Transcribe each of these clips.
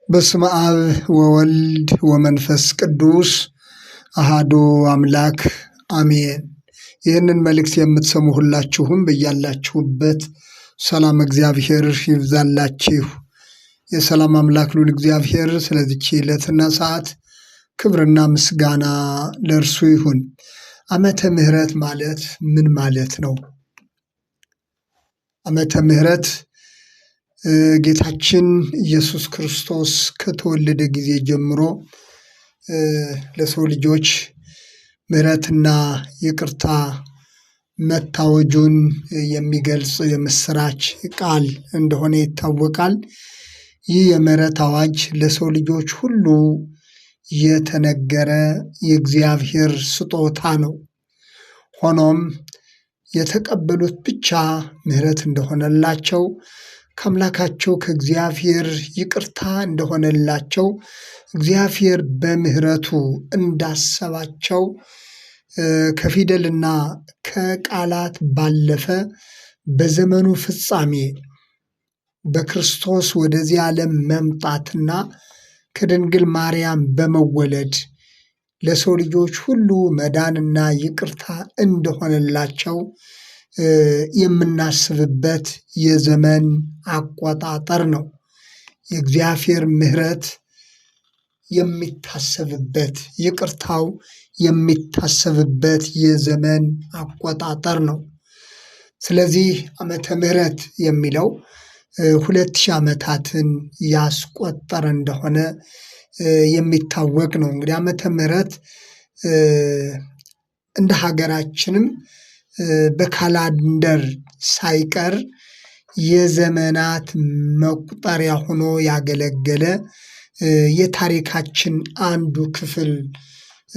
በስመ አብ ወወልድ ወመንፈስ ቅዱስ አሃዱ አምላክ አሜን። ይህንን መልእክት የምትሰሙ ሁላችሁም በያላችሁበት ሰላም እግዚአብሔር ይብዛላችሁ። የሰላም አምላክ ልዑል እግዚአብሔር ስለዚች ዕለትና ሰዓት ክብርና ምስጋና ለእርሱ ይሁን። ዓመተ ምሕረት ማለት ምን ማለት ነው? ዓመተ ምሕረት ጌታችን ኢየሱስ ክርስቶስ ከተወለደ ጊዜ ጀምሮ ለሰው ልጆች ምሕረትና ይቅርታ መታወጁን የሚገልጽ የምስራች ቃል እንደሆነ ይታወቃል። ይህ የምሕረት አዋጅ ለሰው ልጆች ሁሉ የተነገረ የእግዚአብሔር ስጦታ ነው። ሆኖም የተቀበሉት ብቻ ምሕረት እንደሆነላቸው ከአምላካቸው ከእግዚአብሔር ይቅርታ እንደሆነላቸው እግዚአብሔር በምሕረቱ እንዳሰባቸው ከፊደልና ከቃላት ባለፈ በዘመኑ ፍጻሜ በክርስቶስ ወደዚህ ዓለም መምጣትና ከድንግል ማርያም በመወለድ ለሰው ልጆች ሁሉ መዳንና ይቅርታ እንደሆነላቸው የምናስብበት የዘመን አቆጣጠር ነው። የእግዚአብሔር ምሕረት የሚታሰብበት፣ ይቅርታው የሚታሰብበት የዘመን አቆጣጠር ነው። ስለዚህ ዓመተ ምሕረት የሚለው 2000 ዓመታትን ያስቆጠረ እንደሆነ የሚታወቅ ነው። እንግዲህ ዓመተ ምሕረት እንደ ሀገራችንም በካላንደር ሳይቀር የዘመናት መቁጠሪያ ሆኖ ያገለገለ የታሪካችን አንዱ ክፍል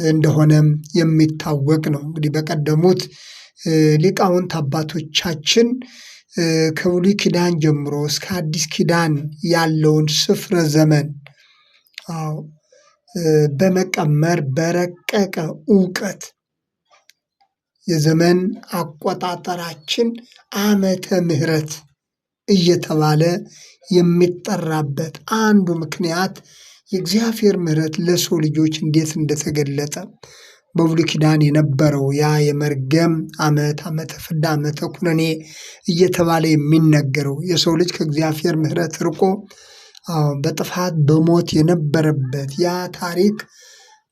እንደሆነም የሚታወቅ ነው። እንግዲህ በቀደሙት ሊቃውንት አባቶቻችን ከብሉይ ኪዳን ጀምሮ እስከ አዲስ ኪዳን ያለውን ስፍረ ዘመን በመቀመር በረቀቀ እውቀት የዘመን አቆጣጠራችን ዓመተ ምሕረት እየተባለ የሚጠራበት አንዱ ምክንያት የእግዚአብሔር ምሕረት ለሰው ልጆች እንዴት እንደተገለጠ በብሉይ ኪዳን የነበረው ያ የመርገም ዓመት፣ ዓመተ ፍዳ፣ ዓመተ ኩነኔ እየተባለ የሚነገረው የሰው ልጅ ከእግዚአብሔር ምሕረት ርቆ በጥፋት በሞት የነበረበት ያ ታሪክ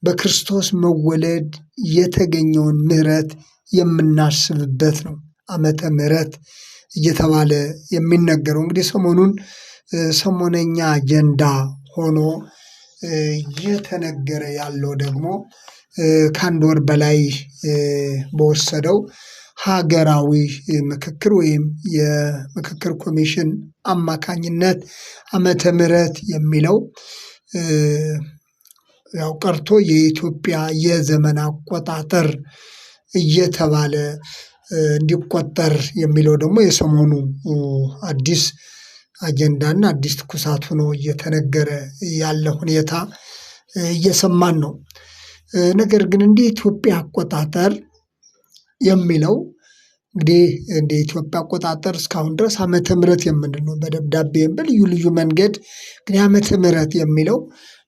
በክርስቶስ መወለድ የተገኘውን ምሕረት የምናስብበት ነው። ዓመተ ምሕረት እየተባለ የሚነገረው እንግዲህ ሰሞኑን ሰሞነኛ አጀንዳ ሆኖ እየተነገረ ያለው ደግሞ ከአንድ ወር በላይ በወሰደው ሀገራዊ ምክክር ወይም የምክክር ኮሚሽን አማካኝነት ዓመተ ምሕረት የሚለው ያው ቀርቶ የኢትዮጵያ የዘመን አቆጣጠር እየተባለ እንዲቆጠር የሚለው ደግሞ የሰሞኑ አዲስ አጀንዳና አዲስ ትኩሳት ሆኖ እየተነገረ ያለ ሁኔታ እየሰማን ነው። ነገር ግን እንደ ኢትዮጵያ አቆጣጠር የሚለው እንግዲህ እንደ ኢትዮጵያ አቆጣጠር እስካሁን ድረስ ዓመተ ምሕረት የምንለው በደብዳቤም በልዩ ልዩ መንገድ እንግዲህ ዓመተ ምሕረት የሚለው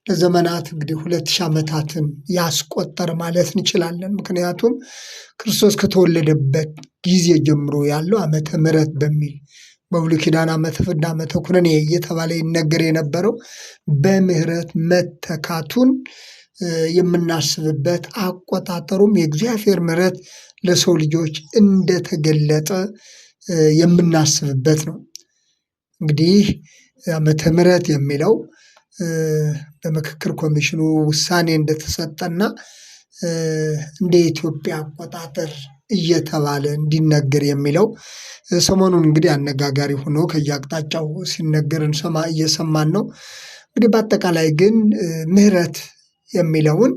ለዘመናት እንግዲህ 2000 ዓመታትን ያስቆጠረ ማለት እንችላለን። ምክንያቱም ክርስቶስ ከተወለደበት ጊዜ ጀምሮ ያለው ዓመተ ምሕረት በሚል በብሉይ ኪዳን ዓመተ ፍዳ፣ ዓመተ ኩነኔ እየተባለ ይነገር የነበረው በምሕረት መተካቱን የምናስብበት አቆጣጠሩም የእግዚአብሔር ምሕረት ለሰው ልጆች እንደተገለጠ የምናስብበት ነው። እንግዲህ ዓመተ ምሕረት የሚለው በምክክር ኮሚሽኑ ውሳኔ እንደተሰጠና እንደ ኢትዮጵያ አቆጣጠር እየተባለ እንዲነገር የሚለው ሰሞኑን እንግዲህ አነጋጋሪ ሆኖ ከየአቅጣጫው ሲነገር እየሰማን ነው። እንግዲህ በአጠቃላይ ግን ምሕረት የሚለውን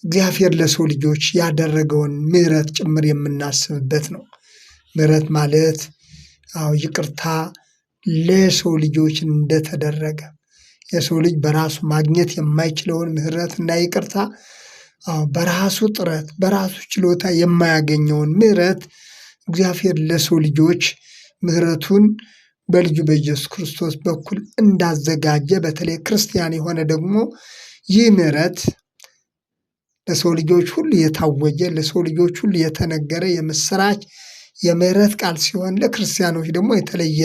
እግዚአብሔር ለሰው ልጆች ያደረገውን ምሕረት ጭምር የምናስብበት ነው። ምሕረት ማለት ይቅርታ ለሰው ልጆች እንደተደረገ የሰው ልጅ በራሱ ማግኘት የማይችለውን ምሕረትና ይቅርታ በራሱ ጥረት በራሱ ችሎታ የማያገኘውን ምሕረት እግዚአብሔር ለሰው ልጆች ምሕረቱን በልጁ በኢየሱስ ክርስቶስ በኩል እንዳዘጋጀ በተለይ ክርስቲያን የሆነ ደግሞ ይህ ምሕረት ለሰው ልጆች ሁሉ የታወጀ ለሰው ልጆች ሁሉ የተነገረ የምስራች የምሕረት ቃል ሲሆን ለክርስቲያኖች ደግሞ የተለየ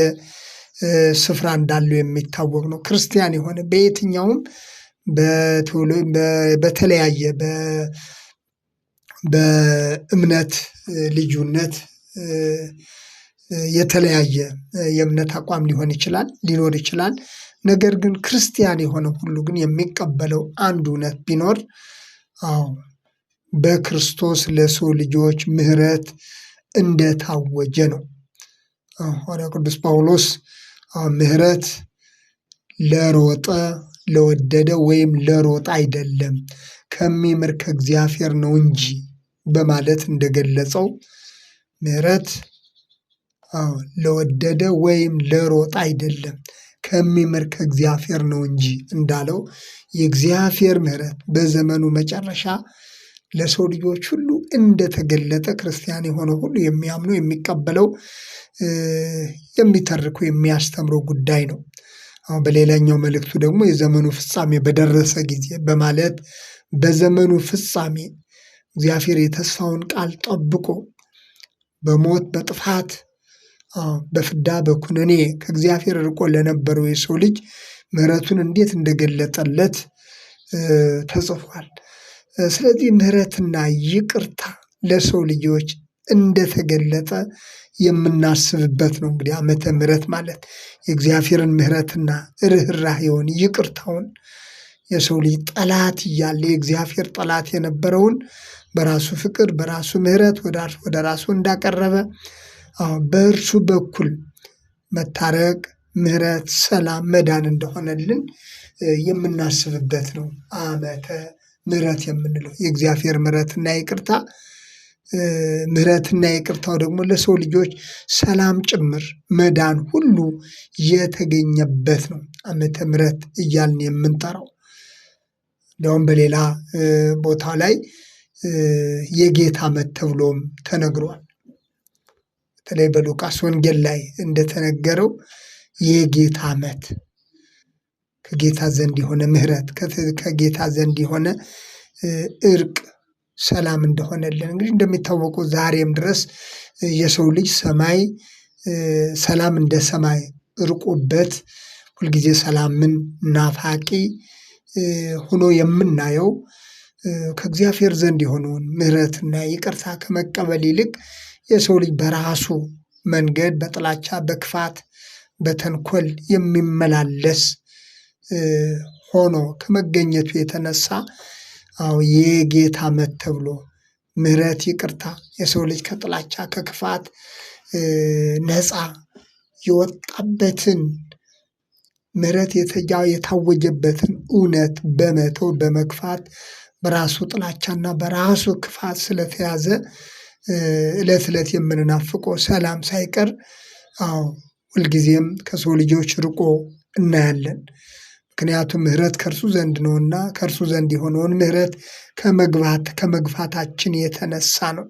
ስፍራ እንዳለው የሚታወቅ ነው። ክርስቲያን የሆነ በየትኛውም በተለያየ በእምነት ልዩነት የተለያየ የእምነት አቋም ሊኖር ይችላል። ነገር ግን ክርስቲያን የሆነ ሁሉ ግን የሚቀበለው አንድ እውነት ቢኖር በክርስቶስ ለሰው ልጆች ምሕረት እንደታወጀ ነው። ሐዋርያው ቅዱስ ጳውሎስ ምሕረት ለሮጠ ለወደደ ወይም ለሮጠ አይደለም ከሚምር ከእግዚአብሔር ነው እንጂ በማለት እንደገለጸው ምሕረት ለወደደ ወይም ለሮጠ አይደለም ከሚምር ከእግዚአብሔር ነው እንጂ እንዳለው የእግዚአብሔር ምሕረት በዘመኑ መጨረሻ ለሰው ልጆች ሁሉ እንደተገለጠ ክርስቲያን የሆነ ሁሉ የሚያምነው የሚቀበለው የሚተርከው የሚያስተምረው ጉዳይ ነው። በሌላኛው መልእክቱ ደግሞ የዘመኑ ፍጻሜ በደረሰ ጊዜ በማለት በዘመኑ ፍጻሜ እግዚአብሔር የተስፋውን ቃል ጠብቆ በሞት በጥፋት በፍዳ በኩነኔ ከእግዚአብሔር ርቆ ለነበረው የሰው ልጅ ምሕረቱን እንዴት እንደገለጠለት ተጽፏል። ስለዚህ ምሕረትና ይቅርታ ለሰው ልጆች እንደተገለጠ የምናስብበት ነው። እንግዲህ ዓመተ ምሕረት ማለት የእግዚአብሔርን ምሕረትና ርኅራኄውን ይቅርታውን የሰው ልጅ ጠላት እያለ የእግዚአብሔር ጠላት የነበረውን በራሱ ፍቅር በራሱ ምሕረት ወደ ራሱ እንዳቀረበ በእርሱ በኩል መታረቅ፣ ምሕረት፣ ሰላም፣ መዳን እንደሆነልን የምናስብበት ነው ዓመተ ምሕረት የምንለው። የእግዚአብሔር ምሕረትና ይቅርታው ደግሞ ለሰው ልጆች ሰላም ጭምር መዳን ሁሉ የተገኘበት ነው ዓመተ ምሕረት እያልን የምንጠራው። እንዲያውም በሌላ ቦታ ላይ የጌታ ዓመት ተብሎም ተነግሯል። በተለይ በሉቃስ ወንጌል ላይ እንደተነገረው የጌታ ዓመት ከጌታ ዘንድ የሆነ ምሕረት ከጌታ ዘንድ የሆነ እርቅ ሰላም እንደሆነልን እንግዲህ እንደሚታወቀው ዛሬም ድረስ የሰው ልጅ ሰላም እንደ ሰማይ እርቆበት ሁልጊዜ ሰላምን ናፋቂ ሆኖ የምናየው ከእግዚአብሔር ዘንድ የሆነውን ምሕረትና ይቅርታ ከመቀበል ይልቅ የሰው ልጅ በራሱ መንገድ በጥላቻ በክፋት በተንኮል የሚመላለስ ሆኖ ከመገኘቱ የተነሳ የጌታ ዓመት ተብሎ ምሕረት ይቅርታ የሰው ልጅ ከጥላቻ ከክፋት ነፃ የወጣበትን ምሕረት የታወጀበትን እውነት በመተው በመግፋት በራሱ ጥላቻና በራሱ ክፋት ስለተያዘ ዕለት ዕለት የምንናፍቀው ሰላም ሳይቀር ሁልጊዜም ከሰው ልጆች ርቆ እናያለን። ምክንያቱም ምሕረት ከእርሱ ዘንድ ነውና ከእርሱ ዘንድ የሆነውን ምሕረት ከመግፋታችን የተነሳ ነው።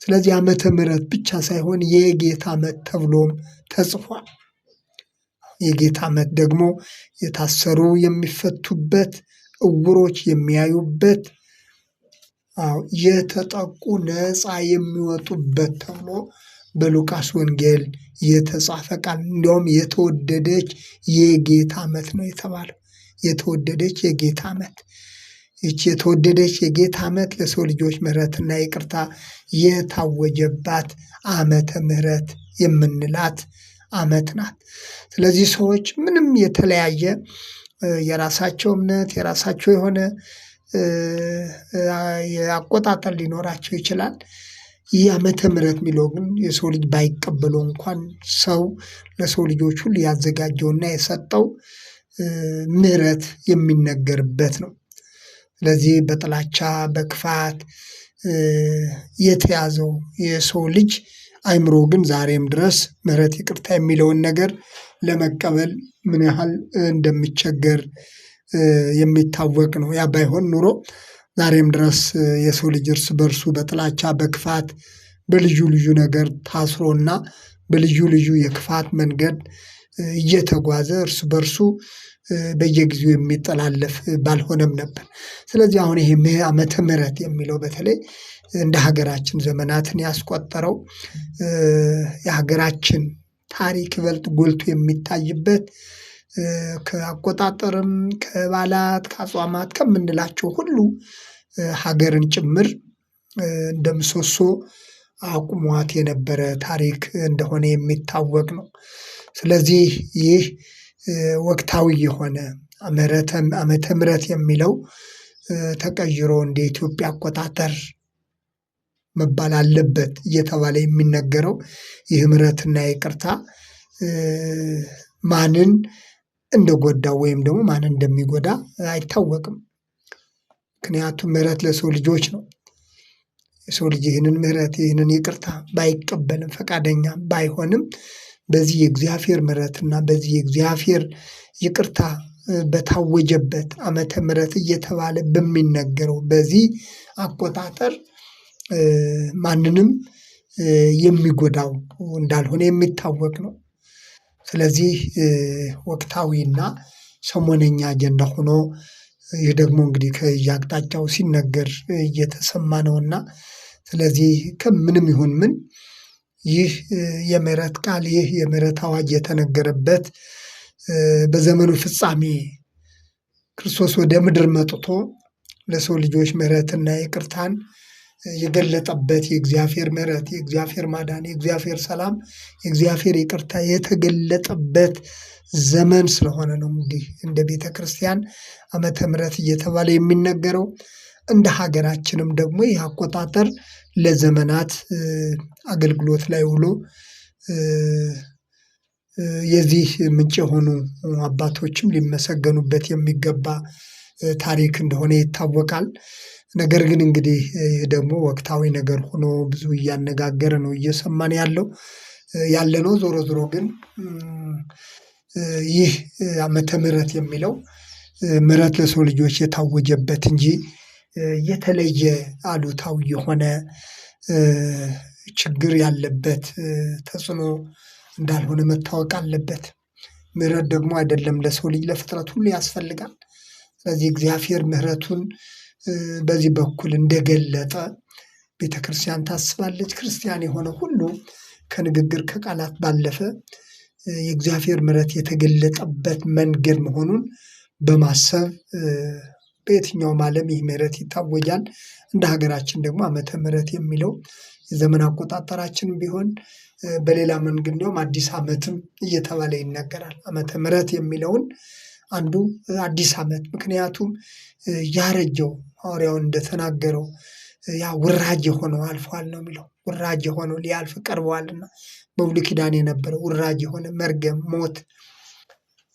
ስለዚህ ዓመተ ምሕረት ብቻ ሳይሆን የጌታ ዓመት ተብሎም ተጽፏል። የጌታ ዓመት ደግሞ የታሰሩ የሚፈቱበት፣ ዕውሮች የሚያዩበት፣ የተጠቁ ነፃ የሚወጡበት ተብሎ በሉቃስ ወንጌል የተጻፈ ቃል። እንዲያውም የተወደደች የጌታ ዓመት ነው የተባለው። የተወደደች የጌታ ዓመት። ይቺ የተወደደች የጌታ ዓመት ለሰው ልጆች ምሕረትና ይቅርታ የታወጀባት ዓመተ ምሕረት የምንላት ዓመት ናት። ስለዚህ ሰዎች ምንም የተለያየ የራሳቸው እምነት የራሳቸው የሆነ አቆጣጠር ሊኖራቸው ይችላል። ይህ ዓመተ ምሕረት የሚለው ግን የሰው ልጅ ባይቀበለው እንኳን ሰው ለሰው ልጆች ሁሉ ያዘጋጀውና የሰጠው ምሕረት የሚነገርበት ነው። ስለዚህ በጥላቻ በክፋት የተያዘው የሰው ልጅ አእምሮ ግን ዛሬም ድረስ ምሕረት ይቅርታ የሚለውን ነገር ለመቀበል ምን ያህል እንደሚቸገር የሚታወቅ ነው። ያ ባይሆን ኑሮ ዛሬም ድረስ የሰው ልጅ እርስ በርሱ በጥላቻ በክፋት በልዩ ልዩ ነገር ታስሮና በልዩ ልዩ የክፋት መንገድ እየተጓዘ እርስ በርሱ በየጊዜው የሚጠላለፍ ባልሆነም ነበር። ስለዚህ አሁን ይሄ ዓመተ ምህረት የሚለው በተለይ እንደ ሀገራችን ዘመናትን ያስቆጠረው የሀገራችን ታሪክ ይበልጥ ጎልቶ የሚታይበት ከአቆጣጠርም ከበዓላት ከአጽዋማት ከምንላቸው ሁሉ ሀገርን ጭምር እንደ ምሰሶ አቁሟት የነበረ ታሪክ እንደሆነ የሚታወቅ ነው። ስለዚህ ይህ ወቅታዊ የሆነ ዓመተ ምህረት የሚለው ተቀይሮ እንደ ኢትዮጵያ አቆጣጠር መባል አለበት እየተባለ የሚነገረው ይህ ምህረትና ይቅርታ ማንን እንደጎዳው ወይም ደግሞ ማንን እንደሚጎዳ አይታወቅም። ምክንያቱም ምህረት ለሰው ልጆች ነው። የሰው ልጅ ይህንን ምህረት ይህንን ይቅርታ ባይቀበልም ፈቃደኛ ባይሆንም በዚህ የእግዚአብሔር ምህረትና በዚህ የእግዚአብሔር ይቅርታ በታወጀበት ዓመተ ምህረት እየተባለ በሚነገረው በዚህ አቆጣጠር ማንንም የሚጎዳው እንዳልሆነ የሚታወቅ ነው። ስለዚህ ወቅታዊና ሰሞነኛ አጀንዳ ሆኖ ይህ ደግሞ እንግዲህ ከየአቅጣጫው ሲነገር እየተሰማ ነውና ስለዚህ ከምንም ይሁን ምን ይህ የምህረት ቃል ይህ የምህረት አዋጅ የተነገረበት በዘመኑ ፍጻሜ ክርስቶስ ወደ ምድር መጥቶ ለሰው ልጆች ምህረትና ይቅርታን የገለጠበት የእግዚአብሔር ምህረት የእግዚአብሔር ማዳን የእግዚአብሔር ሰላም የእግዚአብሔር ይቅርታ የተገለጠበት ዘመን ስለሆነ ነው። እንግዲህ እንደ ቤተክርስቲያን ዓመተ ምህረት እየተባለ የሚነገረው እንደ ሀገራችንም ደግሞ ይህ አቆጣጠር ለዘመናት አገልግሎት ላይ ውሎ የዚህ ምንጭ የሆኑ አባቶችም ሊመሰገኑበት የሚገባ ታሪክ እንደሆነ ይታወቃል። ነገር ግን እንግዲህ ይህ ደግሞ ወቅታዊ ነገር ሆኖ ብዙ እያነጋገረ ነው እየሰማን ያለነው። ዞሮ ዞሮ ግን ይህ ዓመተ ምህረት የሚለው ምህረት ለሰው ልጆች የታወጀበት እንጂ የተለየ አሉታዊ የሆነ ችግር ያለበት ተጽዕኖ እንዳልሆነ መታወቅ አለበት። ምህረት ደግሞ አይደለም ለሰው ልጅ ለፍጥረት ሁሉ ያስፈልጋል። ስለዚህ እግዚአብሔር ምህረቱን በዚህ በኩል እንደገለጠ ቤተክርስቲያን ታስባለች። ክርስቲያን የሆነ ሁሉ ከንግግር ከቃላት ባለፈ የእግዚአብሔር ምህረት የተገለጠበት መንገድ መሆኑን በማሰብ በየትኛውም ዓለም ይህ ምህረት ይታወጃል። እንደ ሀገራችን ደግሞ ዓመተ ምህረት የሚለው የዘመን አቆጣጠራችን ቢሆን በሌላ መንገድ እንዲሁም አዲስ ዓመትም እየተባለ ይነገራል። ዓመተ ምህረት የሚለውን አንዱ አዲስ ዓመት ምክንያቱም ያረጀው ሐዋርያው እንደተናገረው ያ ውራጅ የሆነው አልፏል ነው የሚለው። ውራጅ የሆነው ሊያልፍ ቀርበዋልና በብሉይ ኪዳን የነበረው ውራጅ የሆነ መርገም ሞት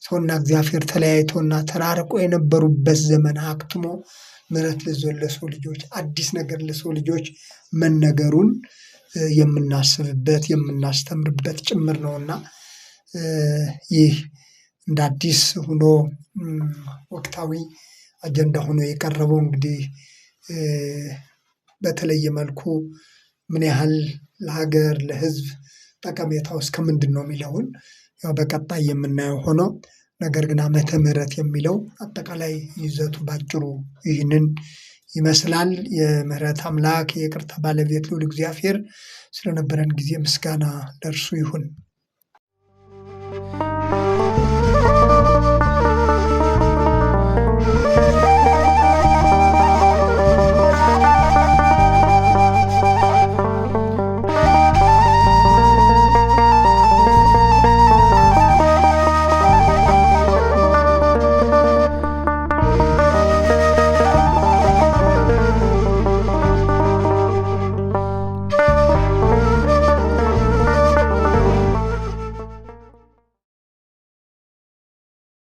ሰውና እግዚአብሔር ተለያይቶና ተራርቆ የነበሩበት ዘመን አክትሞ ምህረት ለሰው ልጆች አዲስ ነገር ለሰው ልጆች መነገሩን የምናስብበት የምናስተምርበት ጭምር ነውና ይህ እንደ አዲስ ሆኖ ወቅታዊ አጀንዳ ሆኖ የቀረበው እንግዲህ በተለየ መልኩ ምን ያህል ለሀገር ለሕዝብ ጠቀሜታው እስከምንድን ነው የሚለውን ያው በቀጣይ የምናየው ሆኖ ነገር ግን ዓመተ ምህረት የሚለው አጠቃላይ ይዘቱ ባጭሩ ይህንን ይመስላል። የምህረት አምላክ የይቅርታ ባለቤት ልዑል እግዚአብሔር ስለነበረን ጊዜ ምስጋና ለእርሱ ይሁን።